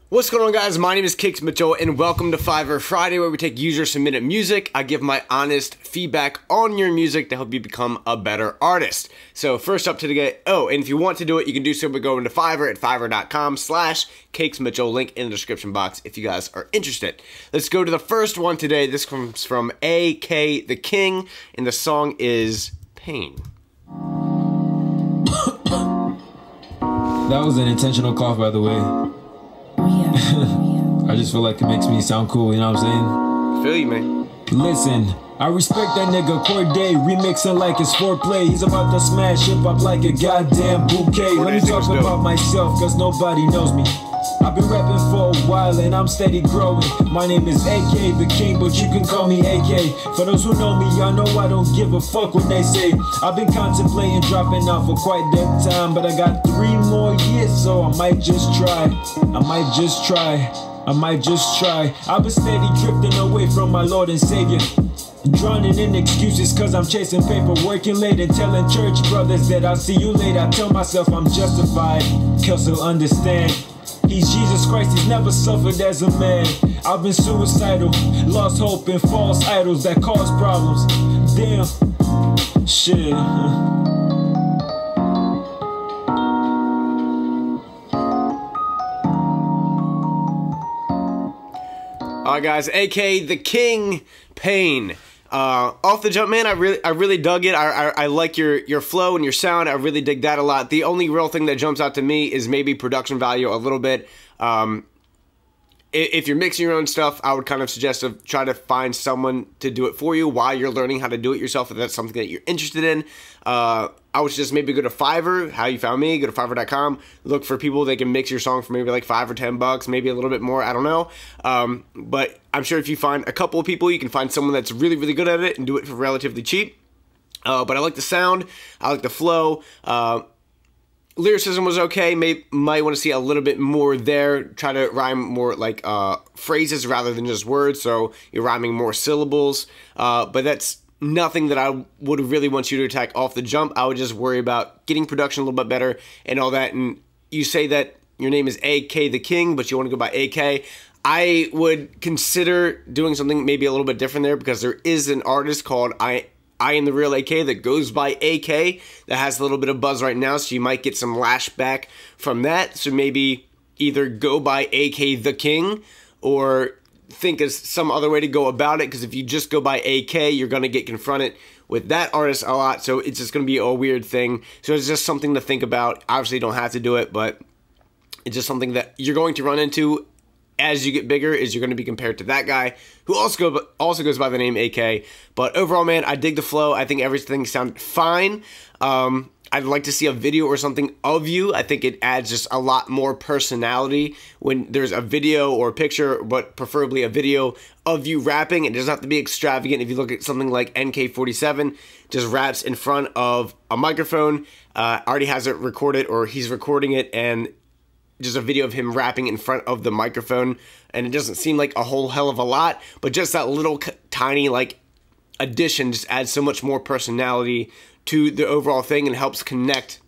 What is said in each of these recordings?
What's going on, guys? My name is Cakes Mitchell and welcome to Fiverr Friday, where we take user submitted music. I give my honest feedback on your music to help you become a better artist. So first up today, and if you want to do it, you can do so by going to Fiverr at fiverr.com/CakesMitchell, link in the description box if you guys are interested. Let's go to the first one today. This comes from A.K. the King, and the song is Pain. That was an intentional cough, by the way. I just feel like it makes me sound cool, you know what I'm saying? Feel you, man. Listen, I respect that nigga Corday, remixing like it's foreplay. He's about to smash hip-hop like a goddamn bouquet. Let me talk about myself, cause nobody knows me. I've been rapping for a while and I'm steady growing. My name is A.K. the King, but you can call me A.K. For those who know me, y'all know I don't give a fuck what they say. I've been contemplating dropping out for quite that time, but I got 3 more years, so I might just try. I've been steady drifting away from my Lord and Savior, drowning in excuses cause I'm chasing paper, working late and telling church brothers that I'll see you later. I tell myself I'm justified, cause he'll understand. He's Jesus Christ, he's never suffered as a man. I've been suicidal, lost hope in false idols that cause problems. Damn, shit. Alright, guys, A.K. the King, Pain. Off the jump, man, I really dug it. I like your flow and your sound. I really dig that a lot. The only real thing that jumps out to me is maybe production value a little bit. If you're mixing your own stuff, I would kind of suggest to try to find someone to do it for you while you're learning how to do it yourself, if that's something that you're interested in. I would suggest maybe go to Fiverr, how you found me, go to fiverr.com, look for people that can mix your song for maybe like $5 or $10, maybe a little bit more, I don't know. But I'm sure if you find a couple of people, you can find someone that's really, really good at it and do it for relatively cheap. But I like the sound, I like the flow. Lyricism was okay. Might want to see a little bit more there. Try to rhyme more like phrases rather than just words, so you're rhyming more syllables. But that's nothing that I would really want you to attack off the jump. I would just worry about getting production a little bit better and all that. And you say that your name is A.K. the King, but you want to go by A.K. I would consider doing something maybe a little bit different there, because there is an artist called I Am the Real A.K. that goes by A.K. that has a little bit of buzz right now, so you might get some lashback from that. So maybe either go by A.K. the King or think of some other way to go about it, because if you just go by A.K., you're going to get confronted with that artist a lot, so it's just going to be a weird thing. So it's just something to think about. Obviously, you don't have to do it, but it's just something that you're going to run into as you get bigger, is you're going to be compared to that guy who also goes by the name A.K. But overall, man, I dig the flow. I think everything sounded fine. I'd like to see a video or something of you. I think it adds just a lot more personality when there's a video or a picture, but preferably a video of you rapping. It doesn't have to be extravagant. If you look at something like NK47, just raps in front of a microphone, already has it recorded, or he's recording it, and just a video of him rapping in front of the microphone, and it doesn't seem like a whole hell of a lot, but just that little tiny like addition just adds so much more personality to the overall thing and helps connect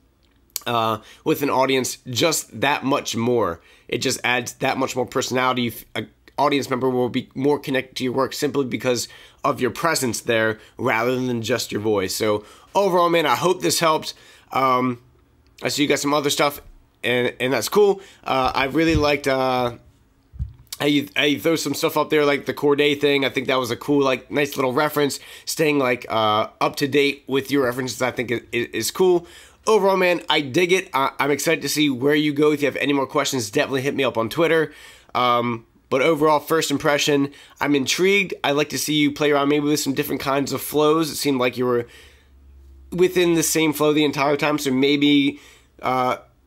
with an audience just that much more. It just adds that much more personality. An audience member will be more connected to your work simply because of your presence there rather than just your voice. So overall, man, I hope this helped. I see you got some other stuff, and that's cool. I really liked how you throw some stuff up there, like the Corday thing. I think that was a cool, like, nice little reference. Staying like up to date with your references, I think is cool. Overall, man, I dig it. I'm excited to see where you go. If you have any more questions, definitely hit me up on Twitter. But overall, first impression, I'm intrigued. I'd like to see you play around maybe with some different kinds of flows. It seemed like you were within the same flow the entire time, so maybe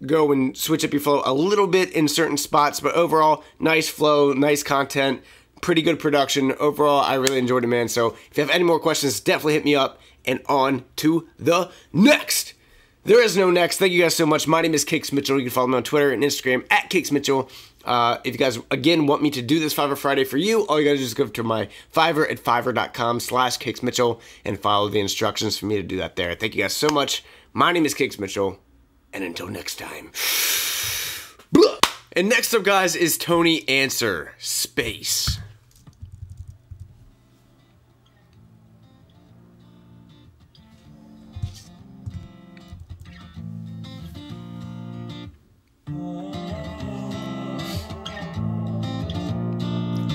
go and switch up your flow a little bit in certain spots. But overall, nice flow, nice content, pretty good production. Overall, I really enjoyed it, man. So if you have any more questions, definitely hit me up. And on to the next. There is no next. Thank you guys so much. My name is Cakes Mitchell. You can follow me on Twitter and Instagram at Cakes Mitchell. If you guys, again, want me to do this Fiverr Friday for you, all you gotta do is go to my Fiverr at fiverr.com/CakesMitchell and follow the instructions for me to do that there. Thank you guys so much. My name is Cakes Mitchell, and until next time. And next up, guys, is Tony Answer Space. I'm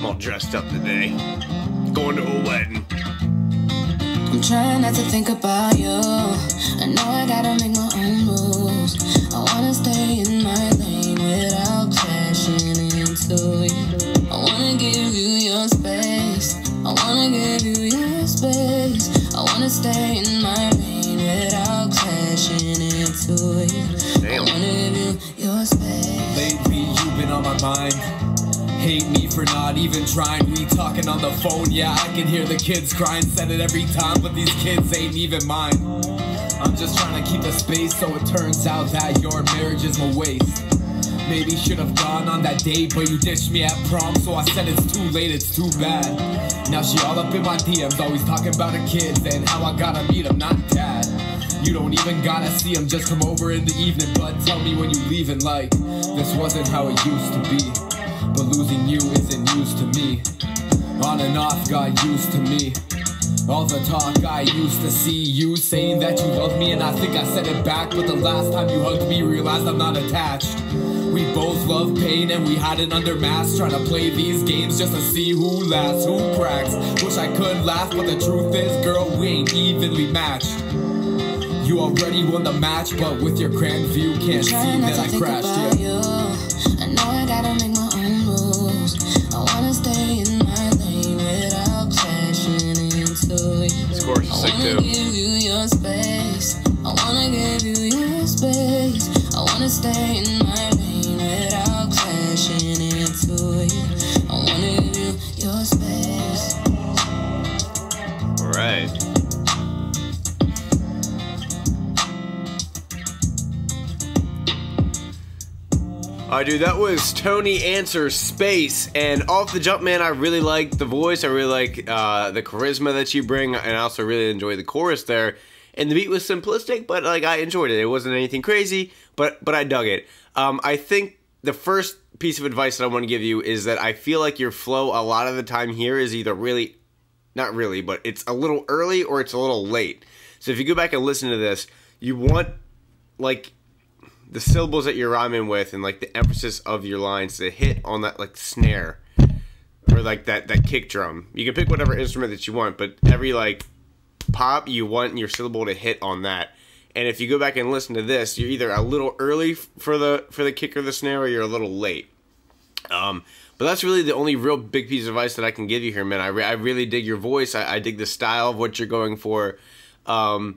all dressed up today. Going to a wedding. I'm trying not to think about you. I know I gotta make my own moves. I wanna stay in my lane without crashing into you. I wanna give you your space. I wanna give you your space. I wanna stay in my lane without crashing into you. Damn. I wanna give you your space. Lately, you've been on my mind. Hate me for not even trying. We talking on the phone, yeah, I can hear the kids crying. Said it every time, but these kids ain't even mine. I'm just trying to keep the space, so it turns out that your marriage is my waste. Maybe should have gone on that date, but you ditched me at prom, so I said it's too late, it's too bad. Now she all up in my DMs, always talking about her kids and how I gotta meet them, not dad. You don't even gotta see him, just come over in the evening, but tell me when you leaving, like this wasn't how it used to be. But losing you isn't news to me. On and off got used to me. All the talk I used to see you saying that you love me, and I think I said it back, but the last time you hugged me realized I'm not attached. We both love pain and we hide it under masks, trying to play these games just to see who laughs, who cracks. Wish I could laugh, but the truth is, girl, we ain't evenly matched. You already won the match, but with your grand view can't see that I crashed. Yeah. I know I gotta make my own moves. I wanna stay in my lane without crashing into you. This chorus is sick too. I wanna give you your space. I wanna give you your space. I wanna stay in my lane without crashing into you. I wanna give you your space. All right. Alright, dude, that was Tony Answer Space, and off the jump, man, I really like the voice, I really like the charisma that you bring, and I also really enjoy the chorus there, and the beat was simplistic, but, like, I enjoyed it. It wasn't anything crazy, but I dug it. I think the first piece of advice that I want to give you is that I feel like your flow a lot of the time here is either really, not really, but it's a little early or it's a little late. So if you go back and listen to this, you want, like, the syllables that you're rhyming with and like the emphasis of your lines to hit on that like snare or like that kick drum. You can pick whatever instrument that you want, but every like pop you want your syllable to hit on that. And if you go back and listen to this, you're either a little early for the kick or the snare, or you're a little late. But that's really the only real big piece of advice that I can give you here, man. I really dig your voice. I dig the style of what you're going for. The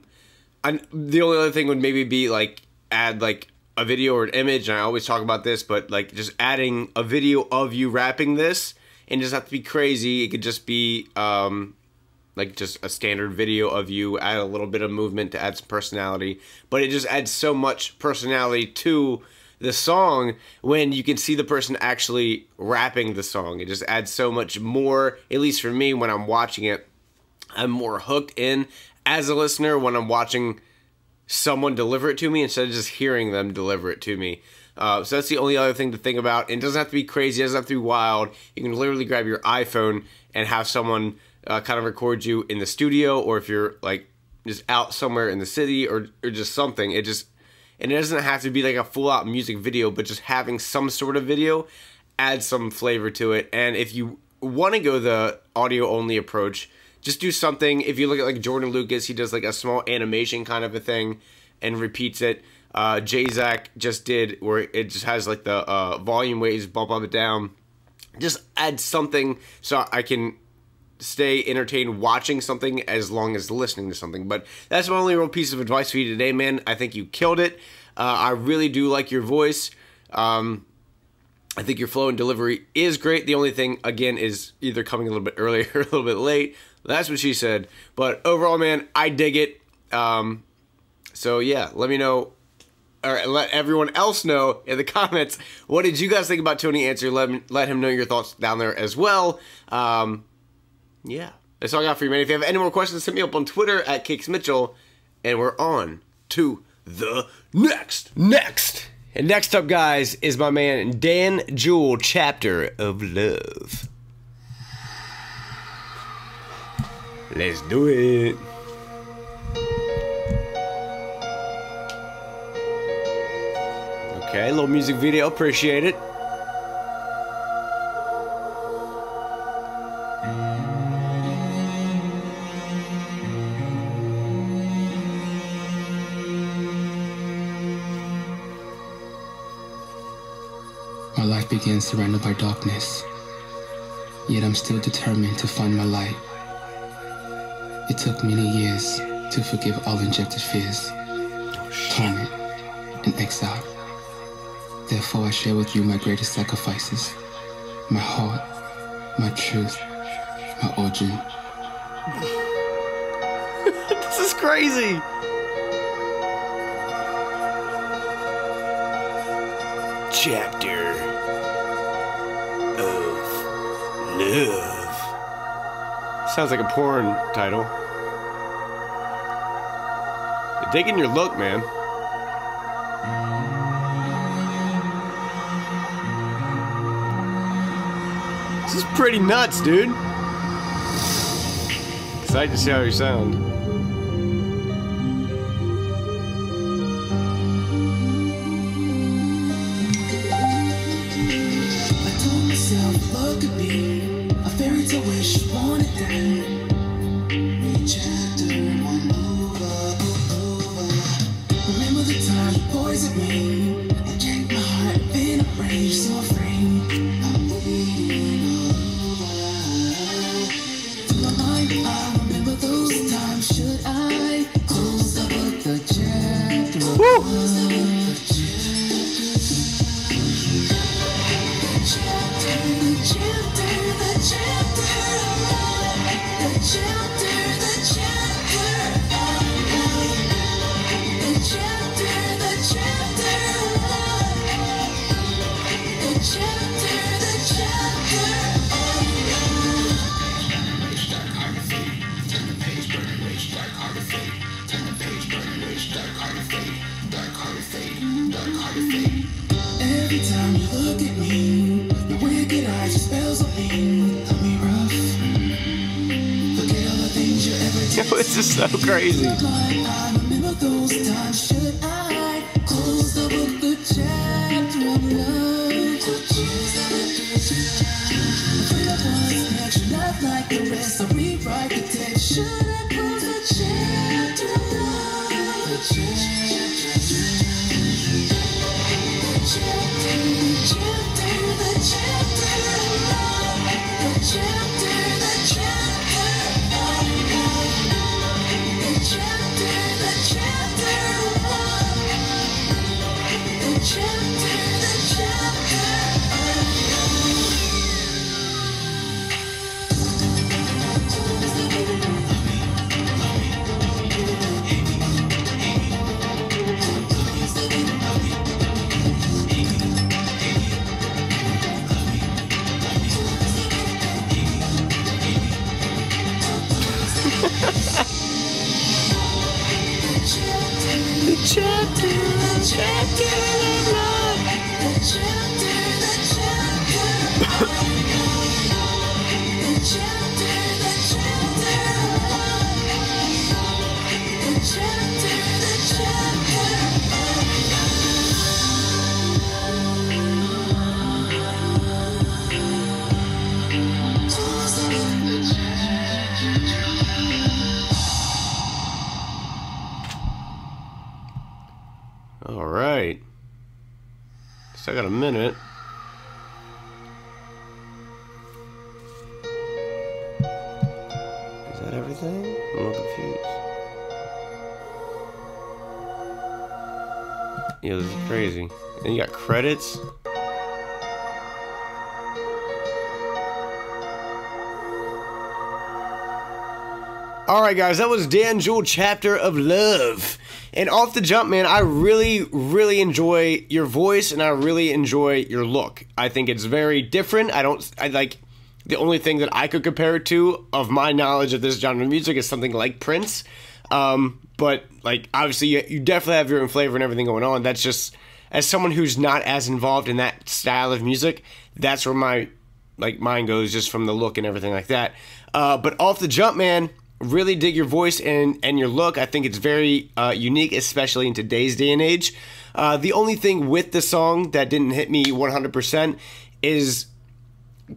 only other thing would maybe be like add like a video or an image, and I always talk about this, but like just adding a video of you rapping this, and it doesn't have to be crazy. It could just be like just a standard video of you, add a little bit of movement to add some personality, but it just adds so much personality to the song when you can see the person actually rapping the song. It just adds so much more, at least for me, when I'm watching it. I'm more hooked in as a listener when I'm watching someone deliver it to me instead of just hearing them deliver it to me. So that's the only other thing to think about. It doesn't have to be crazy. It doesn't have to be wild. You can literally grab your iPhone and have someone kind of record you in the studio, or if you're like just out somewhere in the city or just something. And it doesn't have to be like a full-out music video, but just having some sort of video adds some flavor to it. And if you want to go the audio-only approach, just do something. If you look at like Jordan Lucas, he does like a small animation kind of a thing and repeats it. J-Zack just did where it just has like the volume waves, bump up and down. Just add something so I can stay entertained watching something as long as listening to something. But that's my only real piece of advice for you today, man. I think you killed it. I really do like your voice. I think your flow and delivery is great. The only thing, again, is either coming a little bit early or a little bit late. That's what she said. But overall, man, I dig it. So, yeah, let me know, or let everyone else know in the comments, what did you guys think about Tony Answer? Let him know your thoughts down there as well. Yeah, that's all I got for you, man. If you have any more questions, hit me up on Twitter at CakesMitchell. And we're on to the next. And next up, guys, is my man Dan Jewell, Chapter of Love. Let's do it. Okay, little music video, appreciate it. My life began surrounded by darkness, yet I'm still determined to find my light. It took many years to forgive all injected fears, torment, and exile. Therefore I share with you my greatest sacrifices, my heart, my truth, my origin. This is crazy. Chapter of Love. Sounds like a porn title. You're digging your look, man. This is pretty nuts, dude. Excited to see how you sound. Look at me, a fairy tale wish, want it then. Read chapter one over. Remember the time you poisoned me and jacked my heart, been a rage, so afraid. I'm waiting over. To my mind, I remember those times. Should I close the book, the chapter? Every time you look at me, your wicked eyes, your spells on me, tell me rough. Forget all the things you ever did. This is so crazy. I remember those times. Should I close the book, the chapter of love? Afraid of what's next, you're not like the rest, so rewrite the text. Should I close the chapter of love? The chapter. All right. Still got a minute. Is that everything? I'm a little confused. Yeah, this is crazy. And you got credits. Alright guys, that was Dan Jewell, Chapter of Love. And off the jump, man, I really enjoy your voice and I really enjoy your look. I think it's very different. I like, the only thing that I could compare it to of my knowledge of this genre of music is something like Prince. But like, obviously you definitely have your own flavor and everything going on. That's just, as someone who's not as involved in that style of music, that's where my mind goes, just from the look and everything like that. But off the jump, man, really dig your voice and your look. I think it's very unique, especially in today's day and age. The only thing with the song that didn't hit me 100% is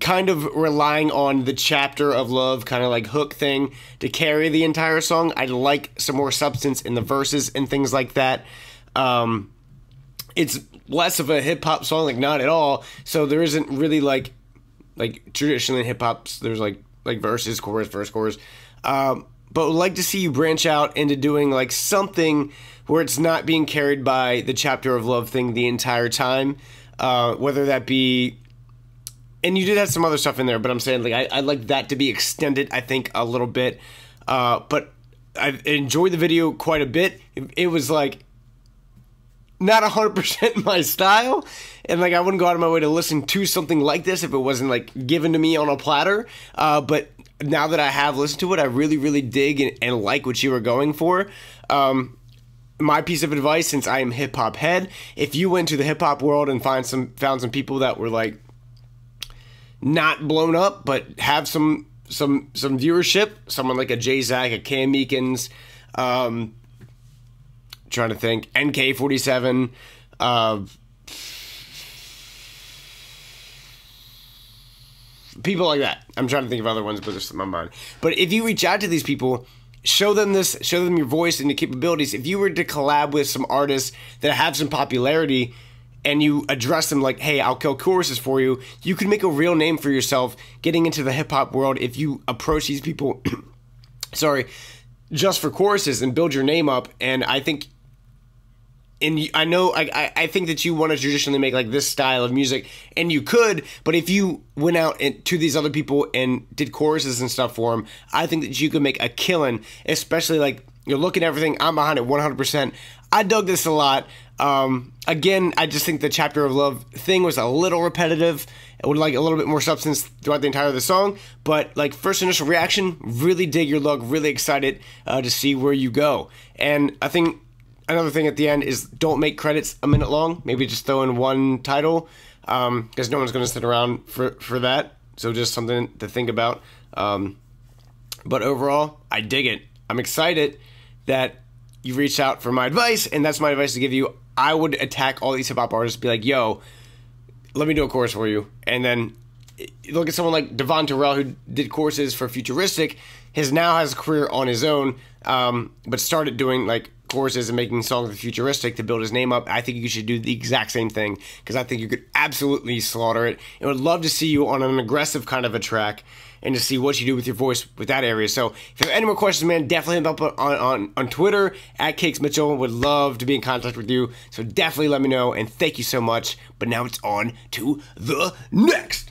kind of relying on the chapter of love kind of like hook thing to carry the entire song. I'd like some more substance in the verses and things like that. It's less of a hip-hop song, like not at all, so there isn't really like traditionally in hip-hops there's like verses, chorus, verse, chorus, but would like to see you branch out into doing like something where it's not being carried by the chapter of love thing the entire time, whether that be, and you did have some other stuff in there, but I'm saying like I'd like that to be extended, I think, a little bit, but I enjoyed the video quite a bit. It was like not 100% my style, and like I wouldn't go out of my way to listen to something like this if it wasn't like given to me on a platter, but now that I have listened to it, I really dig and like what you were going for. My piece of advice, since I am hip-hop head, if you went to the hip-hop world and found some people that were like not blown up but have some viewership, someone like a Jay-Zach, a Cam Meekins, trying to think, NK47, people like that. I'm trying to think of other ones, but they're in my mind. But if you reach out to these people, show them your voice and your capabilities. If you were to collab with some artists that have some popularity and you address them like, hey, I'll kill choruses for you, you can make a real name for yourself getting into the hip-hop world if you approach these people sorry, just for choruses and build your name up. And I think, and I know, I think that you want to traditionally make like this style of music, and you could, but if you went out to these other people and did choruses and stuff for them, I think that you could make a killing, especially like you're looking at everything. I'm behind it 100%. I dug this a lot. Again, I just think the chapter of love thing was a little repetitive. I would like a little bit more substance throughout the entire of the song, but like first initial reaction, really dig your look, really excited to see where you go. And I think another thing at the end is don't make credits a minute long. Maybe just throw in one title, because no one's going to sit around for that. So just something to think about. But overall, I dig it. I'm excited that you reached out for my advice, and that's my advice to give you. I would attack all these hip-hop artists, be like, yo, let me do a chorus for you. And then look at someone like Devon Terrell, who did choruses for Futuristic. Now has a career on his own, but started doing like choruses and making songs with Futuristic to build his name up. I think you should do the exact same thing, because I think you could absolutely slaughter it. And would love to see you on an aggressive kind of a track and to see what you do with your voice with that area. So if you have any more questions, man, definitely hit me up on Twitter at Cakes Mitchell. Would love to be in contact with you. So definitely let me know, and thank you so much. But now it's on to the next.